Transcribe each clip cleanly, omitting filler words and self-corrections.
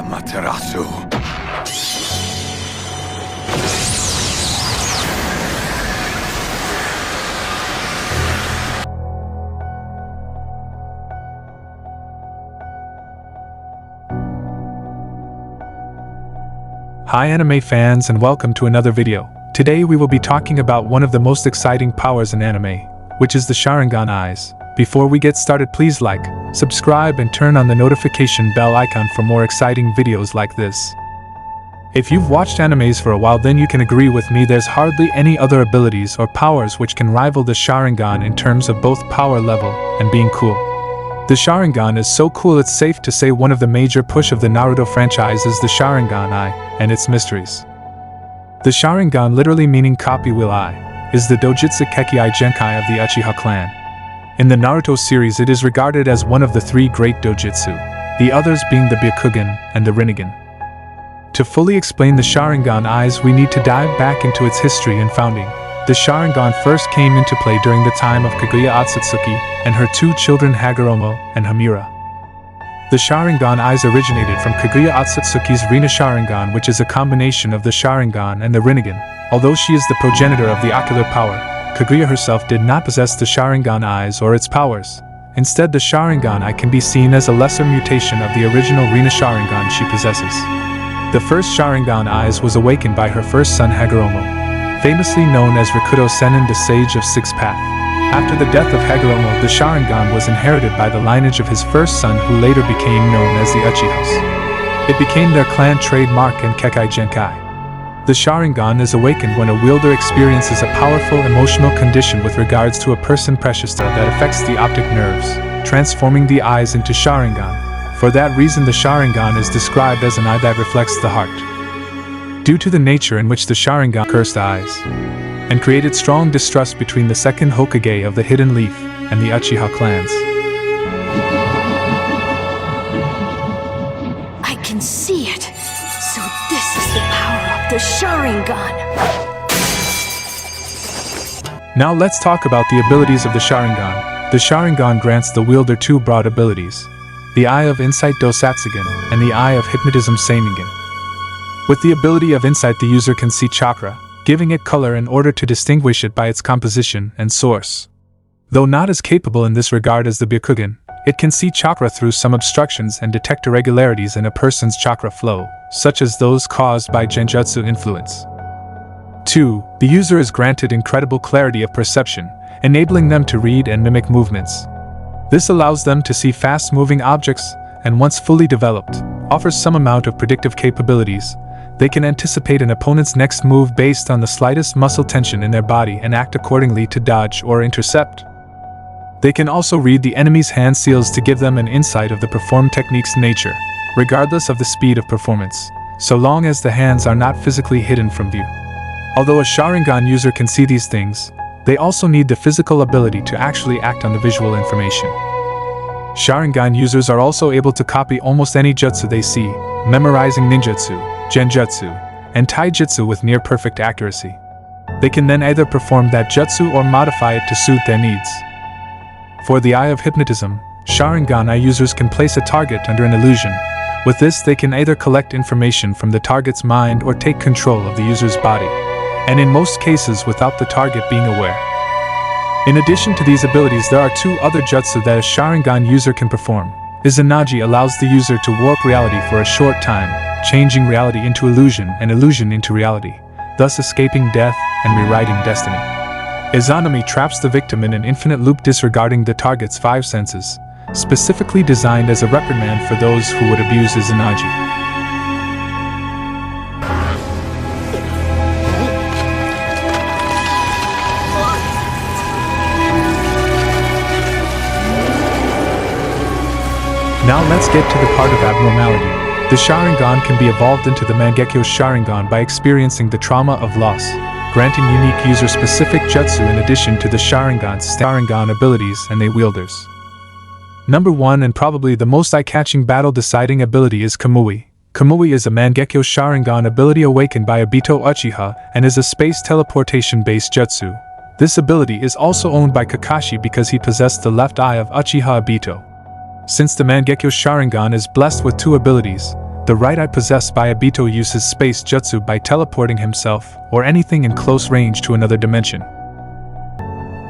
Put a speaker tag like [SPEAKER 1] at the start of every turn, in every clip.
[SPEAKER 1] Amaterasu.
[SPEAKER 2] Hi anime fans and welcome to another video. Today we will be talking about one of the most exciting powers in anime, which is the Sharingan eyes. Before we get started, please like, subscribe and turn on the notification bell icon for more exciting videos like this. If you've watched animes for a while, then you can agree with me there's hardly any other abilities or powers which can rival the Sharingan in terms of both power level and being cool. The Sharingan is so cool it's safe to say one of the major push of the Naruto franchise is the Sharingan eye and its mysteries. The Sharingan, literally meaning copy wheel eye, is the Dojutsu Kekkei Genkai of the Uchiha clan. In the Naruto series it is regarded as one of the three great dojutsu, the others being the Byakugan and the Rinnegan. To fully explain the Sharingan eyes we need to dive back into its history and founding. The Sharingan first came into play during the time of Kaguya Otsutsuki and her two children Hagoromo and Hamura. The Sharingan eyes originated from Kaguya Otsutsuki's Rina Sharingan, which is a combination of the Sharingan and the Rinnegan. Although she is the progenitor of the ocular power, Kaguya herself did not possess the Sharingan eyes or its powers. Instead, the Sharingan eye can be seen as a lesser mutation of the original Rina Sharingan she possesses. The first Sharingan eyes was awakened by her first son Hagoromo, famously known as Rakuto Sennin, the Sage of Six Path. After the death of Hagoromo, the Sharingan was inherited by the lineage of his first son, who later became known as the Uchihas. It became their clan trademark and Kekkei Genkai. The Sharingan is awakened when a wielder experiences a powerful emotional condition with regards to a person precious that affects the optic nerves, transforming the eyes into Sharingan. For that reason, the Sharingan is described as an eye that reflects the heart. Due to the nature in which the Sharingan cursed eyes, and created strong distrust between the second Hokage of the Hidden Leaf and the Uchiha clans.
[SPEAKER 3] I can see it. So this is the power of the Sharingan.
[SPEAKER 2] Now let's talk about the abilities of the Sharingan. The Sharingan grants the wielder two broad abilities: the Eye of Insight Dosatsugen and the Eye of Hypnotism Seimingen. With the ability of Insight, the user can see chakra, giving it color in order to distinguish it by its composition and source. Though not as capable in this regard as the Byakugan, it can see chakra through some obstructions and detect irregularities in a person's chakra flow, such as those caused by genjutsu influence. 2. The user is granted incredible clarity of perception, enabling them to read and mimic movements. This allows them to see fast-moving objects, and once fully developed, offers some amount of predictive capabilities. They can anticipate an opponent's next move based on the slightest muscle tension in their body and act accordingly to dodge or intercept. They can also read the enemy's hand seals to give them an insight of the performed technique's nature, regardless of the speed of performance, so long as the hands are not physically hidden from view. Although a Sharingan user can see these things, they also need the physical ability to actually act on the visual information. Sharingan users are also able to copy almost any jutsu they see, memorizing ninjutsu, genjutsu, and taijutsu with near-perfect accuracy. They can then either perform that jutsu or modify it to suit their needs. For the Eye of Hypnotism, Sharingan eye users can place a target under an illusion. With this, they can either collect information from the target's mind or take control of the user's body, and in most cases without the target being aware. In addition to these abilities, there are two other jutsu that a Sharingan user can perform. Izanagi allows the user to warp reality for a short time, changing reality into illusion and illusion into reality, thus escaping death and rewriting destiny. Izanami traps the victim in an infinite loop, disregarding the target's five senses, specifically designed as a reprimand for those who would abuse Izanagi. Now let's get to the part of abnormality. The Sharingan can be evolved into the Mangekyo Sharingan by experiencing the trauma of loss, granting unique user-specific jutsu in addition to the Sharingan's Sharingan abilities and their wielders. Number 1 and probably the most eye-catching battle-deciding ability is Kamui. Kamui is a Mangekyo Sharingan ability awakened by Obito Uchiha and is a space teleportation-based jutsu. This ability is also owned by Kakashi because he possessed the left eye of Uchiha Obito. Since the Mangekyo Sharingan is blessed with two abilities, The right eye possessed by Obito uses space jutsu by teleporting himself or anything in close range to another dimension.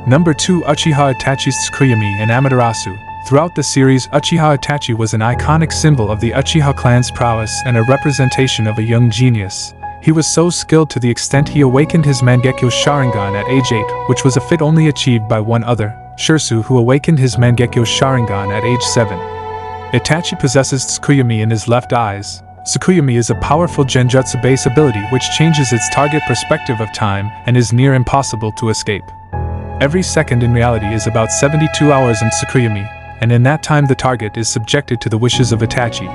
[SPEAKER 2] Number 2. Uchiha Itachi's Tsukuyomi and Amaterasu. Throughout the series, Uchiha Itachi was an iconic symbol of the Uchiha clan's prowess and a representation of a young genius. He was so skilled to the extent he awakened his Mangekyo Sharingan at age 8, which was a feat only achieved by one other, Shirsu, who awakened his Mangekyo Sharingan at age 7. Itachi possesses Tsukuyomi in his left eyes. Tsukuyomi is a powerful genjutsu-based ability which changes its target perspective of time and is near impossible to escape. Every second in reality is about 72 hours in Tsukuyomi, and in that time the target is subjected to the wishes of Itachi.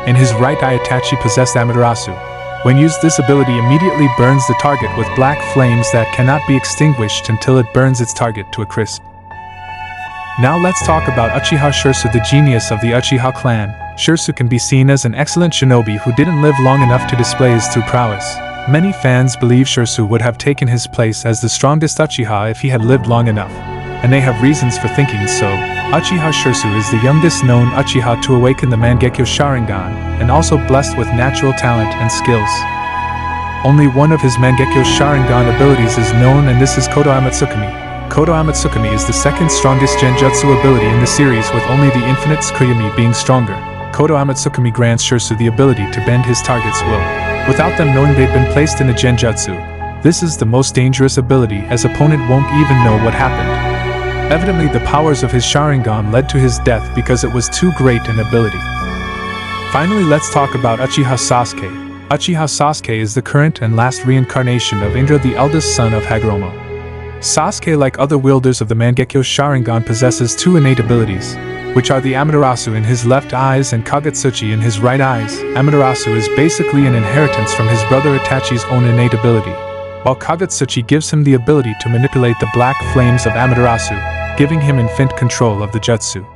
[SPEAKER 2] In his right eye, Itachi possessed Amaterasu. When used, this ability immediately burns the target with black flames that cannot be extinguished until it burns its target to a crisp. Now let's talk about Uchiha Shirsu, the genius of the Uchiha clan. Shirsu can be seen as an excellent shinobi who didn't live long enough to display his true prowess. Many fans believe Shirsu would have taken his place as the strongest Uchiha if he had lived long enough, and they have reasons for thinking so. Uchiha Shirsu is the youngest known Uchiha to awaken the Mangekyo Sharingan, and also blessed with natural talent and skills. Only one of his Mangekyo Sharingan abilities is known, and this is Kodo Amatsukami. Kodo Amatsukami is the second strongest genjutsu ability in the series, with only the infinite Tsukuyomi being stronger. Kodo Amatsukami grants Shirsu the ability to bend his target's will, without them knowing they've been placed in a genjutsu. This is the most dangerous ability, as opponent won't even know what happened. Evidently, the powers of his Sharingan led to his death because it was too great an ability. Finally, let's talk about Uchiha Sasuke. Uchiha Sasuke is the current and last reincarnation of Indra, the eldest son of Hagoromo. Sasuke, like other wielders of the Mangekyo Sharingan, possesses two innate abilities, which are the Amaterasu in his left eyes and Kagutsuchi in his right eyes. Amaterasu is basically an inheritance from his brother Itachi's own innate ability, while Kagutsuchi gives him the ability to manipulate the black flames of Amaterasu, giving him infinite control of the jutsu.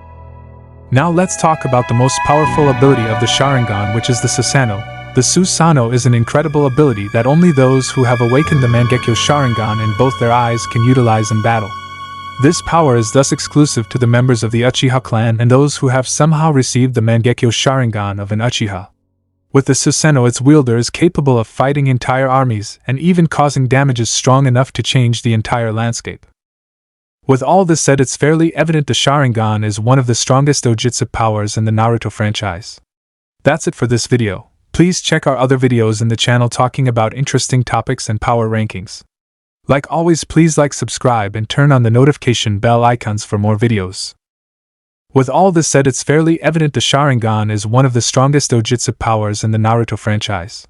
[SPEAKER 2] Now let's talk about the most powerful ability of the Sharingan, which is the Susanoo. The Susanoo is an incredible ability that only those who have awakened the Mangekyo Sharingan in both their eyes can utilize in battle. This power is thus exclusive to the members of the Uchiha clan and those who have somehow received the Mangekyo Sharingan of an Uchiha. With the Susanoo, its wielder is capable of fighting entire armies and even causing damages strong enough to change the entire landscape. With all this said, it's fairly evident the Sharingan is one of the strongest dojutsu powers in the Naruto franchise. That's it for this video. Please check our other videos in the channel talking about interesting topics and power rankings. Like always, please like, subscribe, and turn on the notification bell icons for more videos. With all this said, it's fairly evident the Sharingan is one of the strongest dojutsu powers in the Naruto franchise.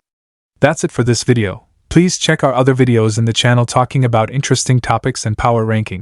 [SPEAKER 2] That's it for this video. Please check our other videos in the channel talking about interesting topics and power rankings.